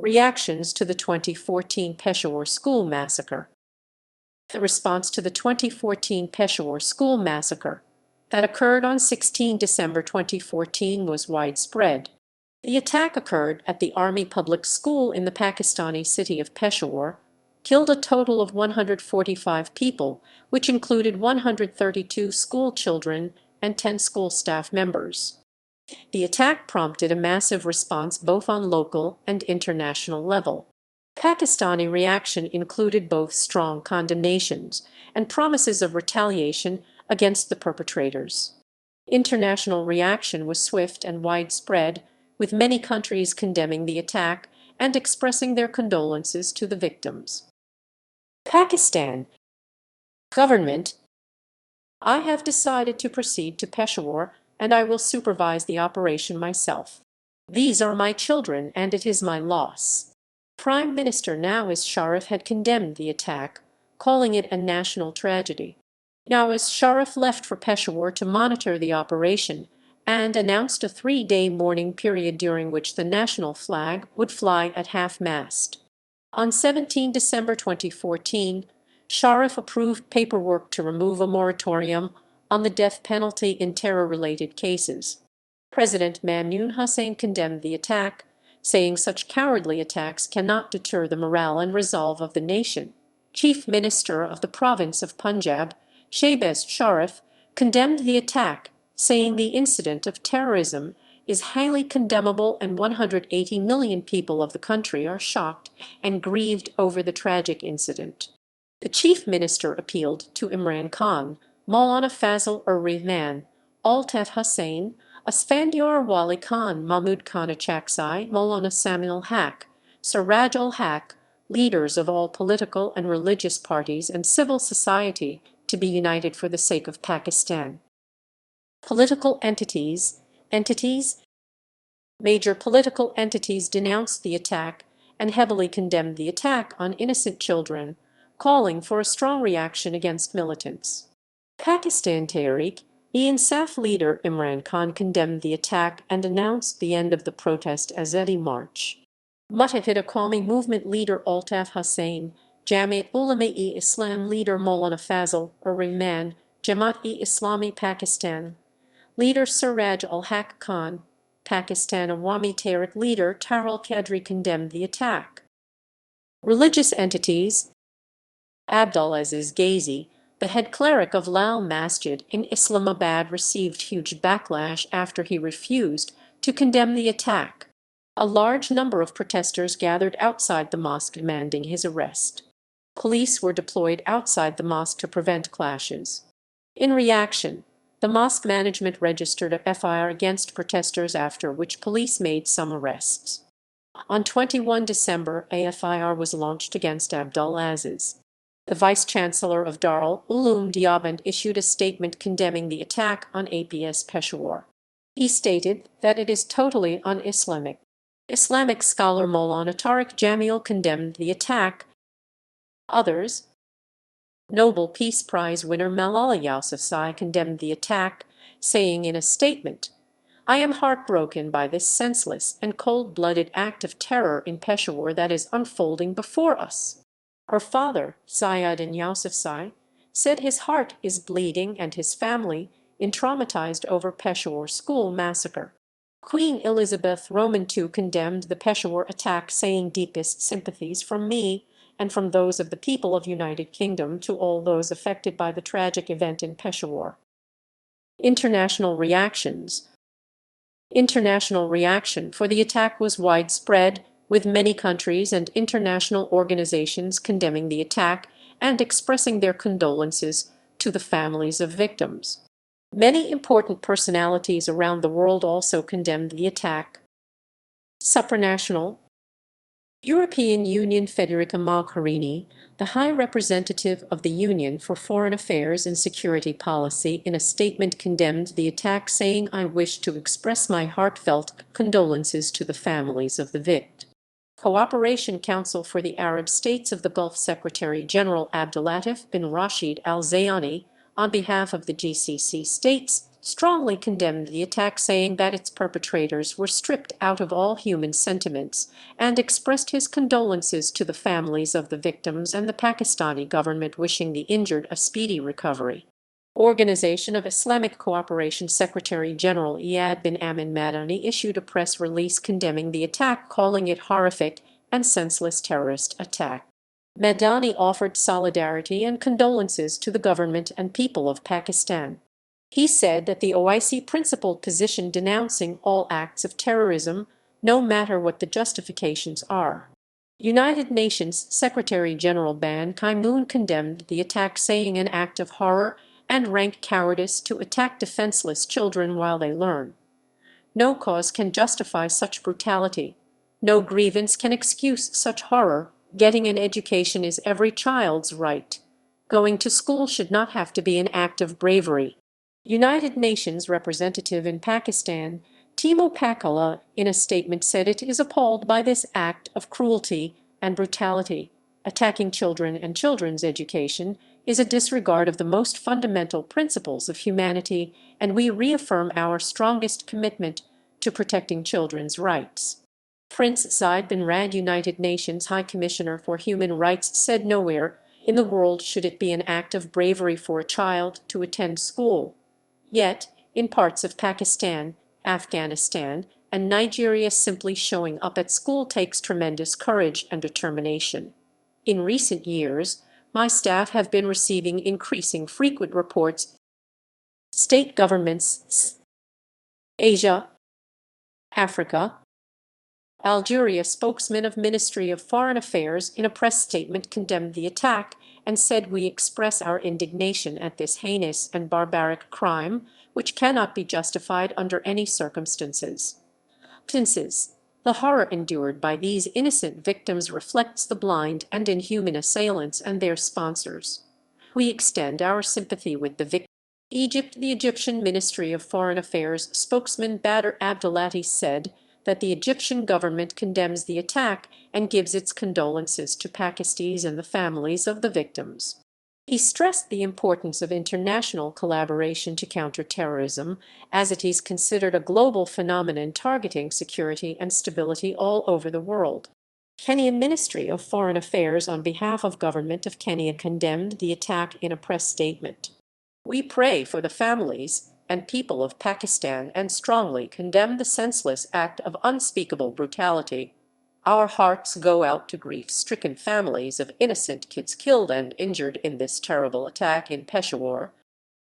Reactions to the 2014 Peshawar school massacre. The response to the 2014 Peshawar school massacre that occurred on 16 December 2014 was widespread. The attack occurred at the Army Public School in the Pakistani city of Peshawar, killed a total of 145 people, which included 132 school children and 10 school staff members. The attack prompted a massive response both on local and international level. Pakistani reaction included both strong condemnations and promises of retaliation against the perpetrators. International reaction was swift and widespread, with many countries condemning the attack and expressing their condolences to the victims. Pakistan government: I have decided to proceed to Peshawar and I will supervise the operation myself. These are my children and it is my loss. Prime Minister Nawaz Sharif had condemned the attack, calling it a national tragedy. Nawaz Sharif left for Peshawar to monitor the operation and announced a 3-day mourning period during which the national flag would fly at half-mast. On 17 December 2014, Sharif approved paperwork to remove a moratorium on the death penalty in terror-related cases. President Mamnoon Hussain condemned the attack, saying such cowardly attacks cannot deter the morale and resolve of the nation. Chief Minister of the province of Punjab, Shehbaz Sharif, condemned the attack, saying the incident of terrorism is highly condemnable and 180 million people of the country are shocked and grieved over the tragic incident. The chief minister appealed to Imran Khan, Maulana Fazl-ur-Rahman, Altaf Hussain, Asfandiar Wali Khan, Mahmud Khan Achaksai, Maulana Samuel Haq, Siraj ul-Haq, leaders of all political and religious parties and civil society, to be united for the sake of Pakistan. Political entities. Major political entities denounced the attack and heavily condemned the attack on innocent children, calling for a strong reaction against militants. Pakistan Tehreek-e-Insaf leader Imran Khan condemned the attack and announced the end of the protest Azadi March. Muttahid Qawmi movement leader Altaf Hussain, Jamiat Ulama-e-Islam leader Maulana Fazl-ur-Rahman, Jamaat-e-Islami Pakistan leader Siraj ul-Haq Khan, Pakistan Awami Tehreek leader Tarul Qadri condemned the attack. Religious entities. Abdulaziz Ghazi, the head cleric of Lal Masjid in Islamabad, received huge backlash after he refused to condemn the attack. A large number of protesters gathered outside the mosque demanding his arrest. Police were deployed outside the mosque to prevent clashes. In reaction, the mosque management registered a FIR against protesters, after which police made some arrests. On 21 December, a FIR was launched against Abdulaziz. The Vice-Chancellor of Darul Uloom Deoband issued a statement condemning the attack on APS Peshawar. He stated that it is totally un-Islamic. Islamic scholar Maulana Tariq Jamil condemned the attack. Others. Nobel Peace Prize winner Malala Yousafzai condemned the attack, saying in a statement, "I am heartbroken by this senseless and cold-blooded act of terror in Peshawar that is unfolding before us." Her father, Ziauddin Yousafzai, said his heart is bleeding and his family is traumatized over Peshawar school massacre. Queen Elizabeth II condemned the Peshawar attack, saying, "Deepest sympathies from me and from those of the people of United Kingdom to all those affected by the tragic event in Peshawar." International reactions. International reaction for the attack was widespread, with many countries and international organizations condemning the attack and expressing their condolences to the families of victims. Many important personalities around the world also condemned the attack. Supranational. European Union Federica Mogherini, the High Representative of the Union for Foreign Affairs and Security Policy, in a statement condemned the attack, saying, "I wish to express my heartfelt condolences to the families of the victims." Cooperation Council for the Arab States of the Gulf Secretary General Abdulatif bin Rashid Al Zayani, on behalf of the GCC states, strongly condemned the attack, saying that its perpetrators were stripped out of all human sentiments, and expressed his condolences to the families of the victims and the Pakistani government, wishing the injured a speedy recovery. Organization of Islamic Cooperation Secretary General Iyad bin Amin Madani issued a press release condemning the attack, calling it horrific and senseless terrorist attack. Madani offered solidarity and condolences to the government and people of Pakistan. He said that the OIC principled position denouncing all acts of terrorism, no matter what the justifications are. United Nations Secretary-General Ban Ki-moon condemned the attack, saying an act of horror and rank cowardice to attack defenseless children while they learn. No cause can justify such brutality. No grievance can excuse such horror. Getting an education is every child's right. Going to school should not have to be an act of bravery. United Nations representative in Pakistan, Timo Pakala, in a statement said it is appalled by this act of cruelty and brutality. Attacking children and children's education is a disregard of the most fundamental principles of humanity, and we reaffirm our strongest commitment to protecting children's rights. Prince Zayed bin Rad, United Nations High Commissioner for Human Rights, said nowhere in the world should it be an act of bravery for a child to attend school. Yet, in parts of Pakistan, Afghanistan, and Nigeria, simply showing up at school takes tremendous courage and determination. In recent years, my staff have been receiving increasing frequent reports. State governments, Asia, Africa, Algeria. Spokesman of Ministry of Foreign Affairs in a press statement condemned the attack and said, "We express our indignation at this heinous and barbaric crime, which cannot be justified under any circumstances. The horror endured by these innocent victims reflects the blind and inhuman assailants and their sponsors. We extend our sympathy with the victims." Egypt. The Egyptian Ministry of Foreign Affairs spokesman Badr Abdulati said that the Egyptian government condemns the attack and gives its condolences to Pakistanis and the families of the victims. He stressed the importance of international collaboration to counter terrorism, as it is considered a global phenomenon targeting security and stability all over the world. Kenya Ministry of Foreign Affairs, on behalf of Government of Kenya, condemned the attack in a press statement. "We pray for the families and people of Pakistan and strongly condemn the senseless act of unspeakable brutality. Our hearts go out to grief-stricken families of innocent kids killed and injured in this terrible attack in Peshawar."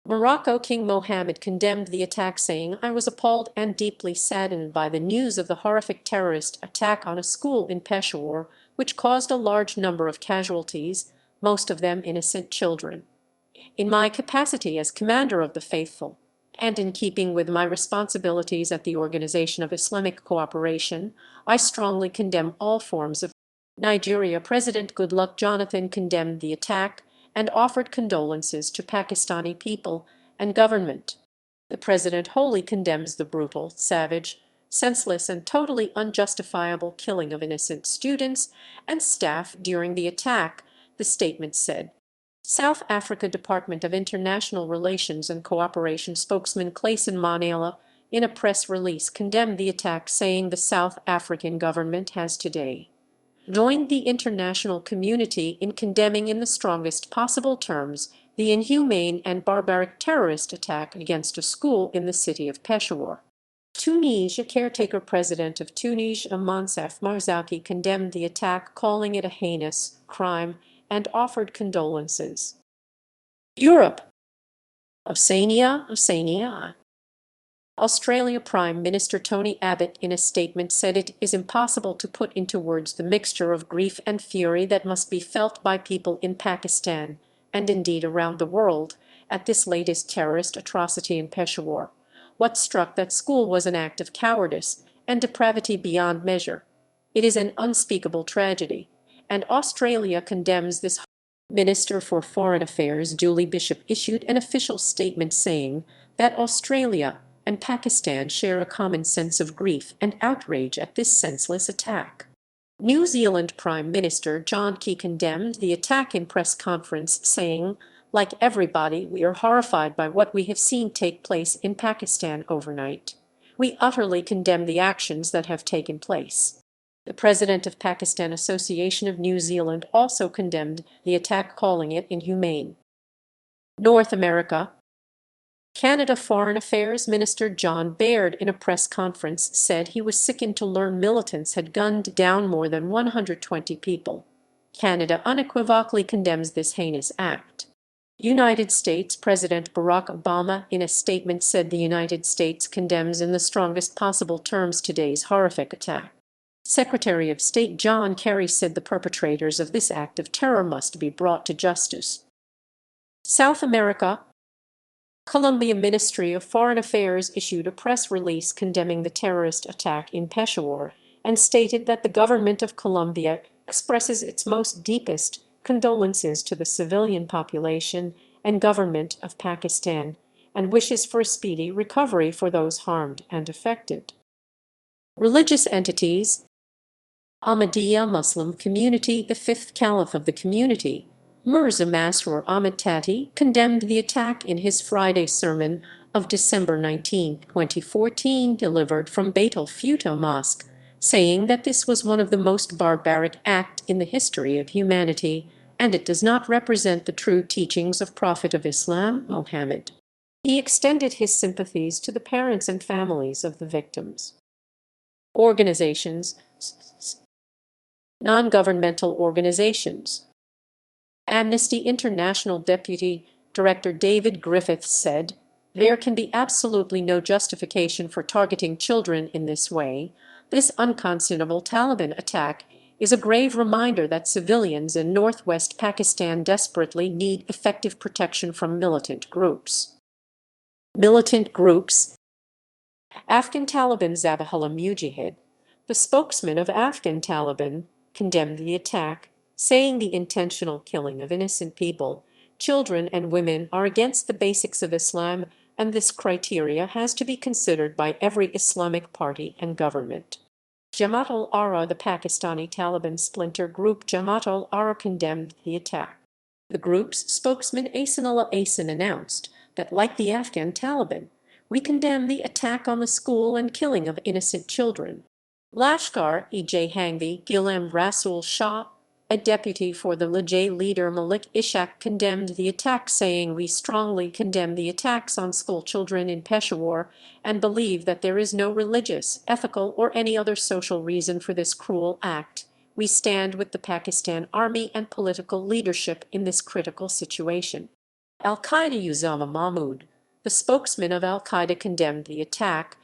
Morocco. King Mohammed condemned the attack, saying, "I was appalled and deeply saddened by the news of the horrific terrorist attack on a school in Peshawar, which caused a large number of casualties, most of them innocent children. In my capacity as Commander of the Faithful, and in keeping with my responsibilities at the Organization of Islamic Cooperation, I strongly condemn all forms of." Nigeria. President Goodluck Jonathan condemned the attack and offered condolences to Pakistani people and government. The president wholly condemns the brutal, savage, senseless, and totally unjustifiable killing of innocent students and staff during the attack, the statement said. South Africa Department of International Relations and Cooperation spokesman Clayson Manela, in a press release, condemned the attack, saying the South African government has today joined the international community in condemning in the strongest possible terms the inhumane and barbaric terrorist attack against a school in the city of Peshawar. Tunisia. Caretaker President of Tunisia Monsef Marzouki condemned the attack, calling it a heinous crime, and offered condolences. Europe. Oceania. Australia. Prime Minister Tony Abbott, in a statement, said it is impossible to put into words the mixture of grief and fury that must be felt by people in Pakistan, and indeed around the world, at this latest terrorist atrocity in Peshawar. What struck that school was an act of cowardice and depravity beyond measure. It is an unspeakable tragedy, and Australia condemns this. Minister for Foreign Affairs Julie Bishop issued an official statement saying that Australia and Pakistan share a common sense of grief and outrage at this senseless attack. New Zealand Prime Minister John Key condemned the attack in press conference, saying, Like everybody, we are horrified by what we have seen take place in Pakistan overnight. We utterly condemn the actions that have taken place. The president of Pakistan Association of New Zealand also condemned the attack, calling it inhumane. North America. Canada Foreign Affairs Minister John Baird in a press conference said he was sickened to learn militants had gunned down more than 120 people. Canada unequivocally condemns this heinous act. United States President Barack Obama in a statement said the United States condemns in the strongest possible terms today's horrific attack. Secretary of State John Kerry said the perpetrators of this act of terror must be brought to justice. South America. Colombia Ministry of Foreign Affairs issued a press release condemning the terrorist attack in Peshawar and stated that the government of Colombia expresses its most deepest condolences to the civilian population and government of Pakistan and wishes for a speedy recovery for those harmed and affected. Religious entities. Ahmadiyya Muslim community. The fifth caliph of the community, Mirza Masroor Ahmad Tati, condemned the attack in his Friday sermon of December 19, 2014, delivered from Baitul Futa Mosque, saying that this was one of the most barbaric acts in the history of humanity, and it does not represent the true teachings of Prophet of Islam, Muhammad. He extended his sympathies to the parents and families of the victims. Organizations. Non-governmental organizations. Amnesty International Deputy Director David Griffiths said, "There can be absolutely no justification for targeting children in this way. This unconscionable Taliban attack is a grave reminder that civilians in northwest Pakistan desperately need effective protection from militant groups." Militant groups. Afghan Taliban Zabihullah Mujahid, the spokesman of Afghan Taliban, condemned the attack, saying the intentional killing of innocent people, children and women, are against the basics of Islam, and this criteria has to be considered by every Islamic party and government. Jamaat ul-Ahrar, the Pakistani Taliban splinter group Jamaat ul-Ahrar, condemned the attack. The group's spokesman Ahsanullah Ahsan announced that, like the Afghan Taliban, we condemn the attack on the school and killing of innocent children. Lashkar-e-Jaihanvi Ghulam Rasul Shah, a deputy for the Lajay leader Malik Ishaq, condemned the attack, saying, "We strongly condemn the attacks on school children in Peshawar and believe that there is no religious, ethical, or any other social reason for this cruel act. We stand with the Pakistan Army and political leadership in this critical situation." Al-Qaeda Usama Mahmoud, the spokesman of Al-Qaeda, condemned the attack.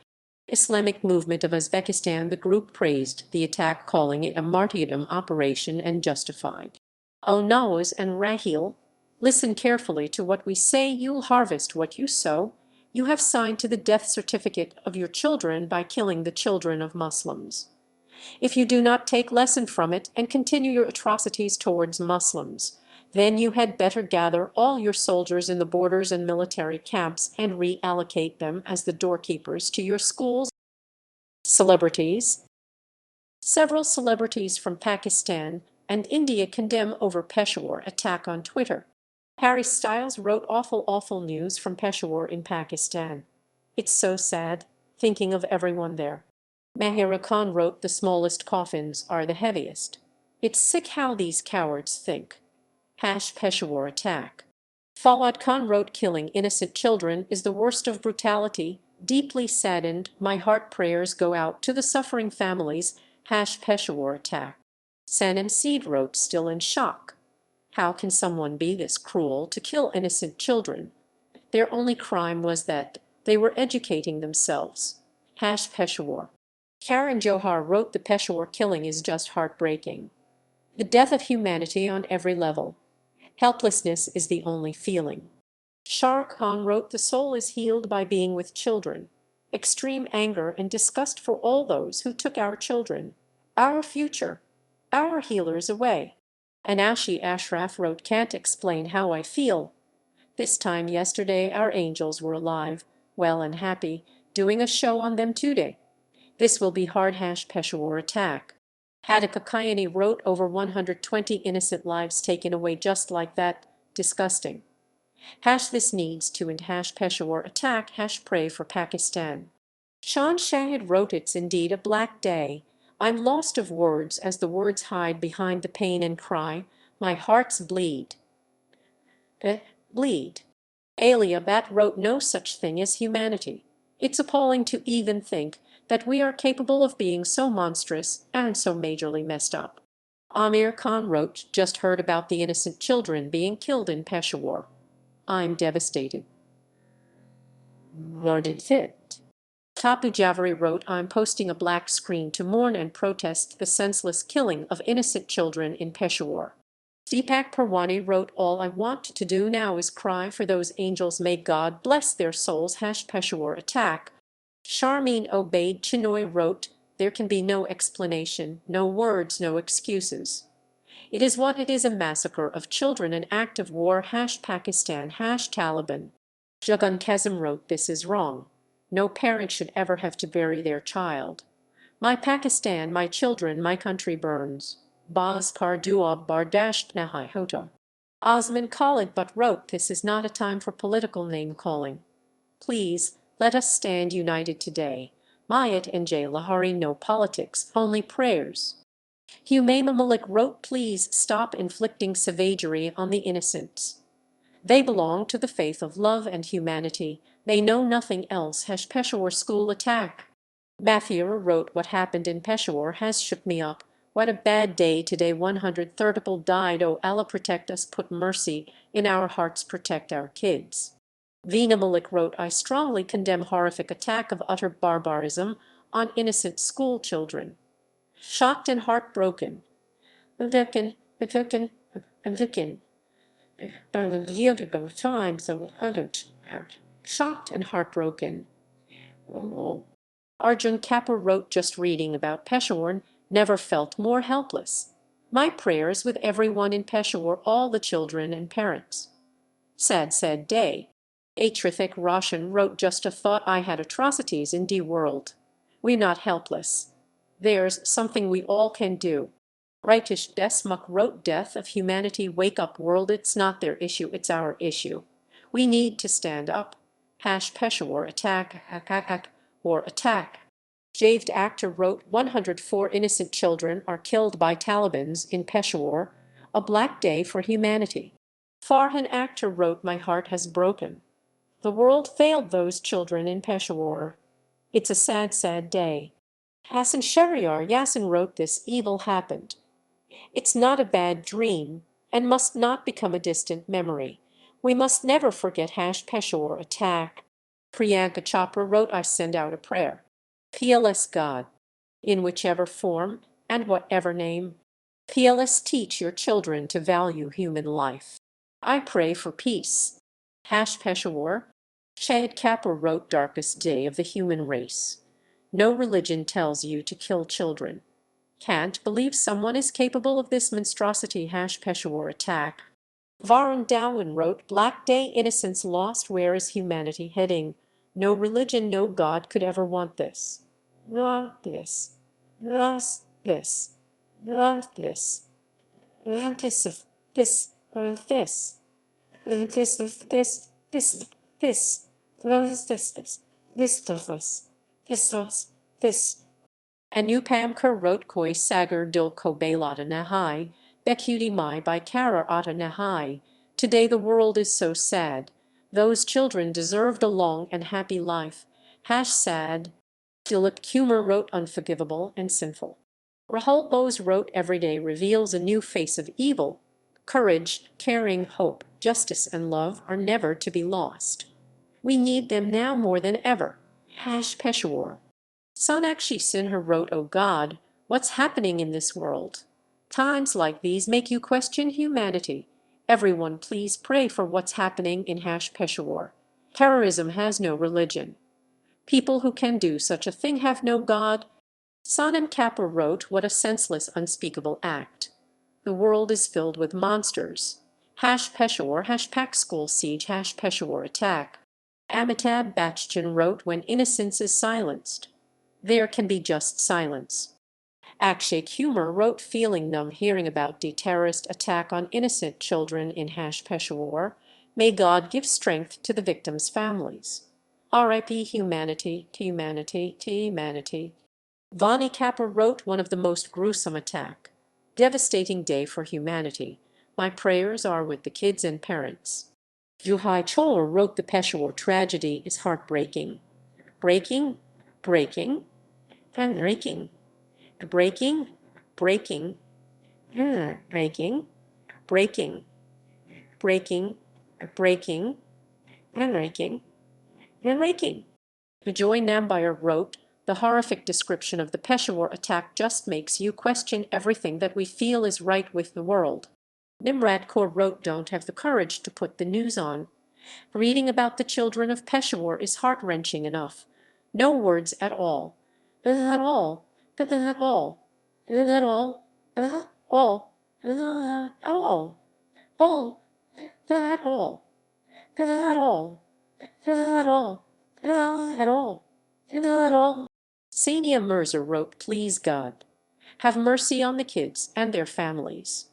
Islamic Movement of Uzbekistan, the group praised the attack, calling it a martyrdom operation and justified. O Nawaz and Rahil, listen carefully to what we say. You'll harvest what you sow. You have signed to the death certificate of your children by killing the children of Muslims. If you do not take lesson from it and continue your atrocities towards Muslims, then you had better gather all your soldiers in the borders and military camps and reallocate them as the doorkeepers to your schools. Celebrities. Several celebrities from Pakistan and India condemn over Peshawar attack on Twitter. Harry Styles wrote, awful news from Peshawar in Pakistan. It's so sad, thinking of everyone there." Mahira Khan wrote, "The smallest coffins are the heaviest. It's sick how these cowards think." Peshawar attack. Fawad Khan wrote, "Killing innocent children is the worst of brutality. Deeply saddened, my heart prayers go out to the suffering families." Peshawar attack. Sanam Seed wrote, "Still in shock. How can someone be this cruel to kill innocent children? Their only crime was that they were educating themselves." Peshawar. Karan Johar wrote, "The Peshawar killing is just heartbreaking. The death of humanity on every level. Helplessness is the only feeling." Shah Khan wrote, "The soul is healed by being with children. Extreme anger and disgust for all those who took our children, our future, our healers away." Anashi Ashraf wrote, "Can't explain how I feel. This time yesterday our angels were alive, well and happy, doing a show on them today. This will be hard." Peshawar attack. Hadika Kayani wrote, "Over 120 innocent lives taken away just like that. Disgusting." This needs to end Peshawar attack pray for Pakistan. Shan Shahid wrote, it's indeed a black day. I'm lost of words as the words hide behind the pain and cry. My heart's bleed. Bleed. Alia Bat wrote, no such thing as humanity. It's appalling to even think that we are capable of being so monstrous and so majorly messed up. Amir Khan wrote, just heard about the innocent children being killed in Peshawar. I'm devastated. Tapu Javeri wrote, I'm posting a black screen to mourn and protest the senseless killing of innocent children in Peshawar. Deepak Parwani wrote, all I want to do now is cry for those angels. May God bless their souls. Peshawar attack. Charmaine Obaid Chinoy wrote, there can be no explanation, no words, no excuses. It is what it is, a massacre of children, an act of war. Pakistan. Taliban. Jagan Kazim wrote, this is wrong. No parent should ever have to bury their child. My Pakistan, my children, my country burns. Baz Parduab Bardasht Nahai Hota. Osman Khalid but wrote, this is not a time for political name-calling. Please, let us stand united today. Mayat and Jay Lahari, no politics, only prayers. Humayma Malik wrote, please stop inflicting savagery on the innocents. They belong to the faith of love and humanity. They know nothing else. Peshawar school attack. Matthew wrote, what happened in Peshawar has shook me up. What a bad day today. 130 people died. Oh Allah, protect us, put mercy in our hearts, protect our kids. Veena Malik wrote, I strongly condemn horrific attack of utter barbarism on innocent school children. Shocked and heartbroken. Shocked and heartbroken. Arjun Kapur wrote, just reading about Peshawar, never felt more helpless. My prayers with everyone in Peshawar, all the children and parents. Sad day. A Trithik Roshan wrote, just a thought, I had atrocities in the world. We're not helpless. There's something we all can do. Rightish Desmuk wrote, death of humanity, wake up world, it's not their issue, it's our issue. We need to stand up. Peshawar attack, war attack. Javed actor wrote, 104 innocent children are killed by Talibans in Peshawar, a black day for humanity. Farhan actor wrote, my heart has broken. The world failed those children in Peshawar. It's a sad day. Hassan Shahryar Yassin wrote, this evil happened. It's not a bad dream and must not become a distant memory. We must never forget Peshawar attack. Priyanka Chopra wrote, I send out a prayer. PLS God, in whichever form and whatever name. PLS teach your children to value human life. I pray for peace. Peshawar. Shahid Kapoor wrote, darkest day of the human race. No religion tells you to kill children. Can't believe someone is capable of this monstrosity. Peshawar attack. Varun Dowan wrote, black day, innocence lost, where is humanity heading? No religion, no God could ever want this. Not this. Not this. Not this. Not this of this. This. This of this. This. This. This of us. This of us. This. Anupamkar wrote, Koi Sagar Dil Ko Bailata Nahai, Bekuti Mai by Kara Ata Nahai. Today the world is so sad. Those children deserved a long and happy life. Sad. Dilip Kumar wrote, unforgivable and sinful. Rahul Bose wrote, every day reveals a new face of evil. Courage, caring, hope, justice, and love are never to be lost. We need them now more than ever. Peshawar. Sonakshi Sinha wrote, oh God, what's happening in this world? Times like these make you question humanity. Everyone please pray for what's happening in Peshawar. Terrorism has no religion. People who can do such a thing have no God. Sonam Kapoor wrote, what a senseless, unspeakable act. The world is filled with monsters. Peshawar, Pak school siege, Peshawar attack. Amitabh Bachchan wrote, when innocence is silenced, there can be just silence. Akshay Kumar wrote, feeling numb hearing about the terrorist attack on innocent children in Peshawar. May God give strength to the victims' families. R.I.P. humanity, to humanity, to humanity. Vani Kapur wrote, one of the most gruesome attack. Devastating day for humanity. My prayers are with the kids and parents. Juhai Cholar wrote, the Peshawar tragedy is heartbreaking. Breaking, breaking, and breaking. Breaking, breaking, breaking, breaking, breaking, breaking, and breaking, and breaking. Joy Nambiar wrote, the horrific description of the Peshawar attack just makes you question everything that we feel is right with the world. Nimrat Kaur wrote, don't have the courage to put the news on. Reading about the children of Peshawar is heart-wrenching enough. No words at all. At all. At all. At all. At all. At all. All. At all. At all. At all. At all. At all. Sania Mirza wrote, please God, have mercy on the kids and their families.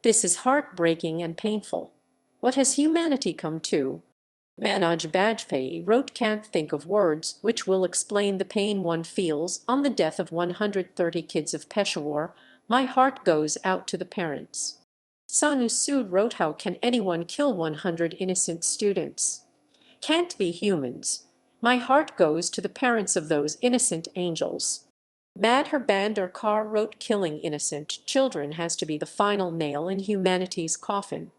This is heartbreaking and painful. What has humanity come to? Manoj Bajpayee wrote, can't think of words which will explain the pain one feels on the death of 130 kids of Peshawar. My heart goes out to the parents. Sanu Sood wrote, how can anyone kill 100 innocent students? Can't be humans. My heart goes to the parents of those innocent angels. Madhur Bhandarkar wrote, killing innocent children has to be the final nail in humanity's coffin.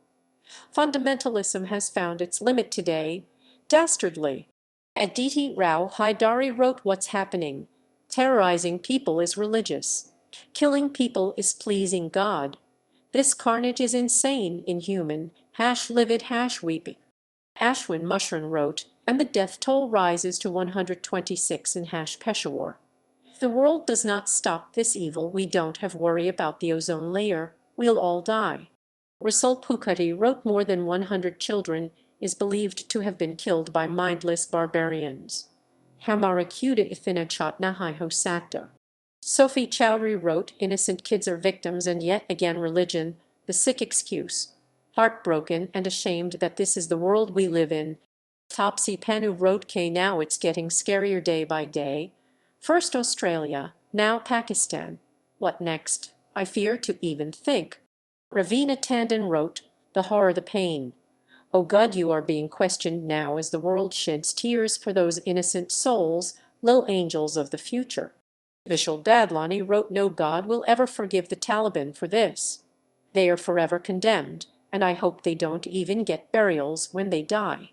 Fundamentalism has found its limit today, dastardly. Aditi Rao Haidari wrote, what's happening? Terrorizing people is religious. Killing people is pleasing God. This carnage is insane, inhuman, livid, weeping. Ashwin Mushran wrote, and the death toll rises to 126 in Peshawar. If the world does not stop this evil, we don't have worry about the ozone layer, we'll all die. Rasul Pukati wrote, more than 100 children is believed to have been killed by mindless barbarians. Hamarakuda Ithina Chatnahai Hosata. Sophie Chowdhury wrote, innocent kids are victims and yet again religion, the sick excuse. Heartbroken and ashamed that this is the world we live in. Topsy Panu wrote, now it's getting scarier day by day. First Australia, now Pakistan. What next? I fear to even think. Ravina Tandon wrote, the horror, the pain. Oh God, you are being questioned now as the world sheds tears for those innocent souls, little angels of the future. Vishal Dadlani wrote, no God will ever forgive the Taliban for this. They are forever condemned, and I hope they don't even get burials when they die.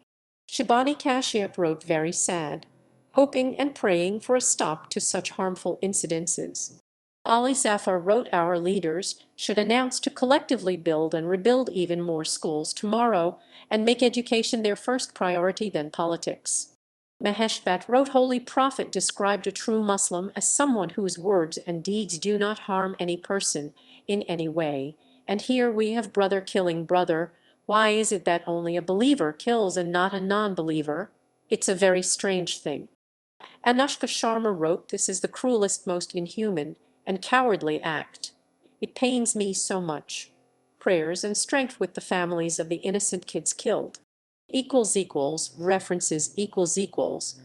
Shibani Kashyap wrote, very sad, hoping and praying for a stop to such harmful incidences. Ali Zafar wrote, our leaders should announce to collectively build and rebuild even more schools tomorrow and make education their first priority than politics. Mahesh Bhatt wrote, Holy Prophet described a true Muslim as someone whose words and deeds do not harm any person in any way. And here we have brother killing brother. Why is it that only a believer kills and not a non-believer? It's a very strange thing. Anushka Sharma wrote, this is the cruelest, most inhuman and cowardly act. It pains me so much. Prayers and strength with the families of the innocent kids killed. References equals